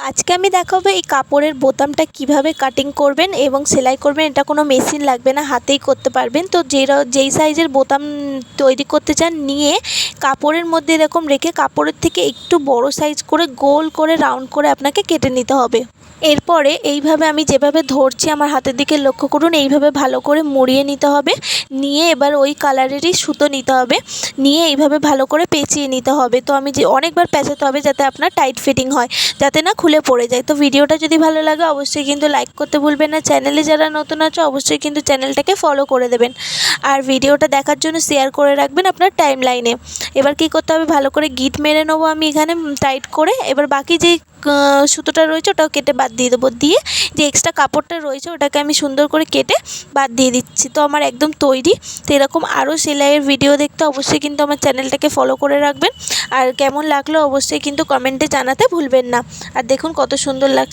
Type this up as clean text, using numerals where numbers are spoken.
আজকে আমি দেখাবো এই কাপড়ের বোতামটা কিভাবে কাটিং করবেন এবং সেলাই করবেন। এটা কোনো মেশিন লাগবে না, হাতেই করতে পারবেন। তো যেই সাইজের বোতাম তৈরি করতে চান নিয়ে কাপড়ের মধ্যে এরকম রেখে কাপড়ের থেকে একটু বড় সাইজ করে গোল করে রাউন্ড করে আপনাকে কেটে নিতে হবে। এরপরে এইভাবে আমি যেভাবে ধরছি আমার হাতের দিকে লক্ষ্য করুন, এইভাবে ভালো করে মুড়িয়ে নিতে হবে। নিয়ে এবার ওই কালারেরই সুতো নিতে হবে, নিয়ে এইভাবে ভালো করে পেঁচিয়ে নিতে হবে। তো আমি অনেকবার পেঁচাতে হবে যাতে আপনার টাইট ফিটিং হয়, যাতে না খুলে পড়ে যায়। তো ভিডিওটা যদি ভালো লাগে অবশ্যই কিন্তু লাইক করতে ভুলবেন না। চ্যানেলে যারা নতুন আছে অবশ্যই কিন্তু চ্যানেলটাকে ফলো করে দেবেন, আর ভিডিওটা দেখার জন্য শেয়ার করে রাখবেন আপনার টাইম লাইনে। এবার কী করতে হবে, ভালো করে গিট মেরে নেবো আমি এখানে টাইট করে। এবার বাকি যেই সুতোটা রয়েছে ওটাও কেটে বাদ দিয়ে দেবো, দিয়ে যে এক্সট্রা কাপড়টা রয়েছে ওটাকে আমি সুন্দর করে কেটে বাদ দিয়ে দিচ্ছি। তো আমার একদম তৈরি। তো এরকম আরও সেলাইয়ের ভিডিও দেখতে অবশ্যই কিন্তু আমার চ্যানেলটাকে ফলো করে রাখবেন, আর কেমন লাগলো অবশ্যই কিন্তু কমেন্টে জানাতে ভুলবেন না। আর দেখুন কত সুন্দর লাগছে।